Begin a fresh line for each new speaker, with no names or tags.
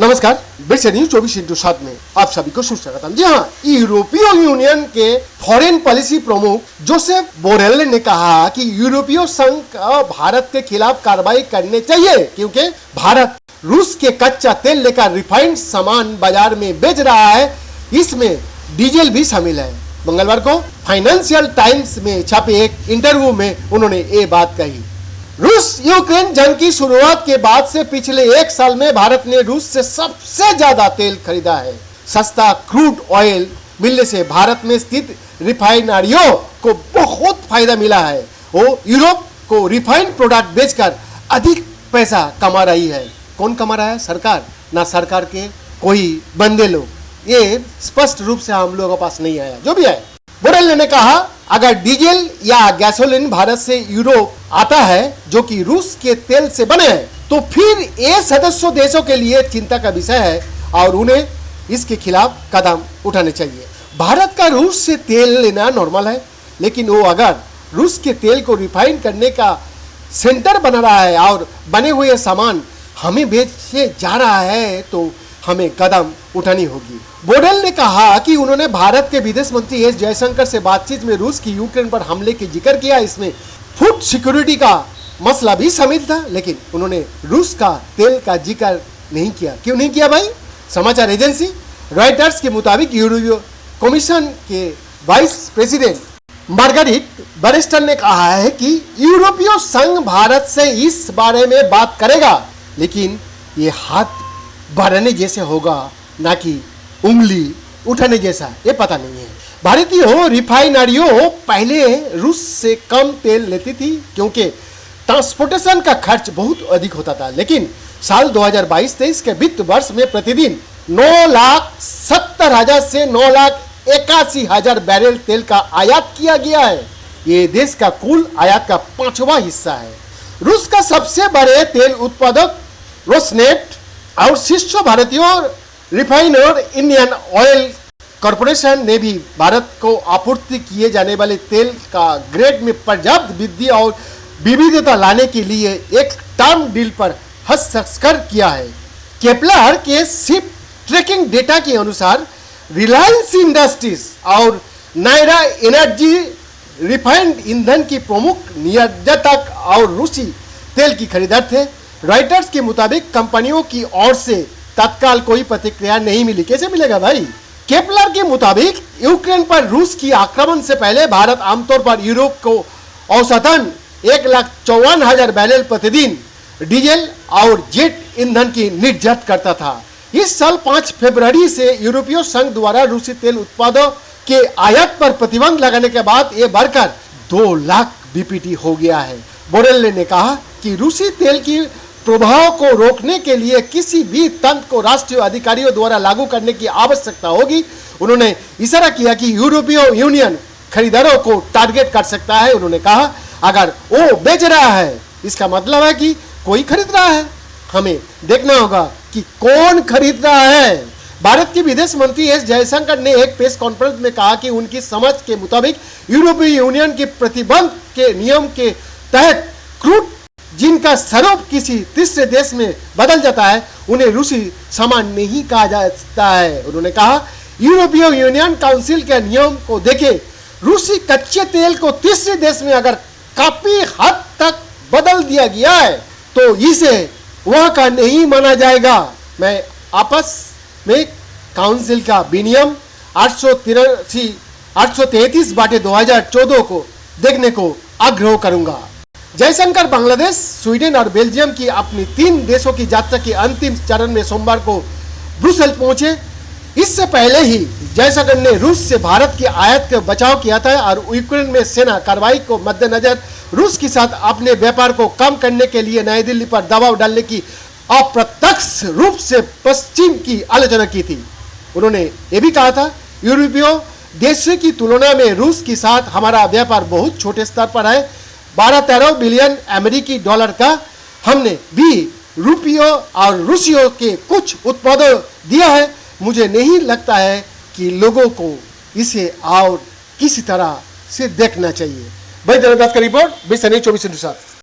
नमस्कार, बिरसा न्यूज 24/7 में आप सभी को सुस्वागतम। जी हाँ, यूरोपीय यूनियन के फॉरेन पॉलिसी प्रमुख जोसेफ बोरेल ने कहा कि यूरोपीय संघ का भारत के खिलाफ कार्रवाई करनी चाहिए क्योंकि भारत रूस के कच्चा तेल लेकर रिफाइंड सामान बाजार में बेच रहा है, इसमें डीजल भी शामिल है। मंगलवार को फाइनेंशियल टाइम्स में छपे एक इंटरव्यू में उन्होंने ये बात कही। रूस यूक्रेन जंग की शुरुआत के बाद से पिछले एक साल में भारत ने रूस से सबसे ज्यादा तेल खरीदा है। सस्ता क्रूड ऑयल मिलने से भारत में स्थित रिफाइनरियों को बहुत फायदा मिला है। वो यूरोप को रिफाइंड प्रोडक्ट बेचकर अधिक पैसा कमा रही है। कौन कमा रहा है? सरकार, ना सरकार के कोई बंदे लोग। ये स्पष्ट रूप से हम लोगों के पास नहीं आया। जो भी है, बोरेल ने कहा अगर डीजल या गैसोलीन भारत से यूरोप आता है जो कि रूस के तेल से बने हैं, तो फिर ये सदस्य देशों के लिए चिंता का विषय है और उन्हें इसके खिलाफ कदम उठाने चाहिए। भारत का रूस से तेल लेना नॉर्मल है, लेकिन वो अगर रूस के तेल को रिफाइन करने का सेंटर बना रहा है और बने हुए सामान हमें बेचे जा रहा है तो हमें कदम उठानी होगी। बोरेल ने कहा कि उन्होंने भारत के विदेश मंत्री एस जयशंकर से बातचीत में रूस की यूक्रेन पर हमले की जिक्र किया। इसमें फूड सिक्योरिटी का मसला भी शामिल था, लेकिन उन्होंने रूस का तेल का जिक्र नहीं किया। क्यों नहीं किया भाई? समाचार एजेंसी रॉयटर्स के मुताबिक यूरोपीय कमीशन के वाइस प्रेसिडेंट मार्गरेट बैरस्टर ने कहा है कि यूरोपीय संघ भारत से इस बारे में बात करेगा, लेकिन ये हाथ बढ़ाने जैसे होगा, ना कि उंगली उठाने जैसा। ये पता नहीं है। भारतीय रिफाइनरियों पहले रूस से कम तेल लेती थी क्योंकि ट्रांसपोर्टेशन का खर्च बहुत अधिक होता था, लेकिन साल 2022-23 के वित्त वर्ष में प्रतिदिन 9,70,000 से 9,81,000 बैरल तेल का आयात किया गया है। ये देश का कुल आयात का 5वां हिस्सा है। रूस का सबसे बड़े तेल उत्पादक रोसनेफ्ट और शीर्ष भारतीय रिफाइनर इंडियन ऑयल कॉरपोरेशन ने भी भारत को आपूर्ति किए जाने वाले तेल का ग्रेड में पर्याप्त वृद्धि और विविधता लाने के लिए एक टर्म डील पर हस्ताक्षर किया है। केपलर के शिप ट्रैकिंग डेटा के अनुसार रिलायंस इंडस्ट्रीज और नायरा एनर्जी रिफाइंड ईंधन की प्रमुख निर्यातक और रूसी तेल की खरीदार थे। रॉयटर्स के मुताबिक कंपनियों की ओर से तत्काल कोई प्रतिक्रिया नहीं मिली। कैसे मिलेगा भाई? केपलर के मुताबिक यूक्रेन पर रूस की आक्रमण से पहले भारत आमतौर पर यूरोप को औसतन 1,54,000 बैरल प्रतिदिन डीजल और जेट ईंधन की निर्यात करता था। इस साल 5 फरवरी से यूरोपीय संघ द्वारा रूसी तेल उत्पादों के आयात पर प्रतिबंध लगाने के बाद ये बढ़कर 2 लाख बीपीटी हो गया है। बोरेल ने कहा कि रूसी तेल की प्रभाव को रोकने के लिए किसी भी तंत्र को राष्ट्रीय अधिकारियों द्वारा लागू करने की आवश्यकता होगी। उन्होंने इशारा किया कि यूरोपीय यूनियन खरीदारों को टारगेट कर सकता है। उन्होंने कहा अगर वो बेच रहा है इसका मतलब है कि कोई खरीद रहा है। हमें देखना होगा कि कौन खरीद रहा है। भारत के विदेश मंत्री एस जयशंकर ने एक प्रेस कॉन्फ्रेंस में कहा कि उनकी समझ के मुताबिक यूरोपीय यूनियन के प्रतिबंध के नियम के तहत क्रूड जिनका स्वरूप किसी तीसरे देश में बदल जाता है उन्हें रूसी सामान नहीं कहा जाता है। उन्होंने कहा यूरोपीय यूनियन काउंसिल के नियम को देखें, रूसी कच्चे तेल को तीसरे देश में अगर काफी हद तक बदल दिया गया है तो इसे वहां का नहीं माना जाएगा। मैं आपस में काउंसिल का विनियम 833/2014 को देखने को आग्रह करूंगा। जयशंकर बांग्लादेश, स्वीडन और बेल्जियम की अपनी 3 देशों की यात्रा के अंतिम चरण में सोमवार को ब्रुसेल पहुंचे। इससे पहले ही जयशंकर ने रूस से भारत की आयात का बचाव किया था और यूक्रेन में सेना कार्रवाई को मद्देनजर रूस के साथ अपने व्यापार को कम करने के लिए नई दिल्ली पर दबाव डालने की अप्रत्यक्ष रूप से पश्चिम की आलोचना की थी। उन्होंने ये भी कहा था यूरोपीय देशों की तुलना में रूस के साथ हमारा व्यापार बहुत छोटे स्तर पर है। 12-13 बिलियन अमेरिकी डॉलर का हमने भी रुपयों और रूसियों के कुछ उत्पादों दिया है। मुझे नहीं लगता है कि लोगों को इसे और किसी तरह से देखना चाहिए। भाई जनदास का रिपोर्ट, बिरसा न्यूज 24/7।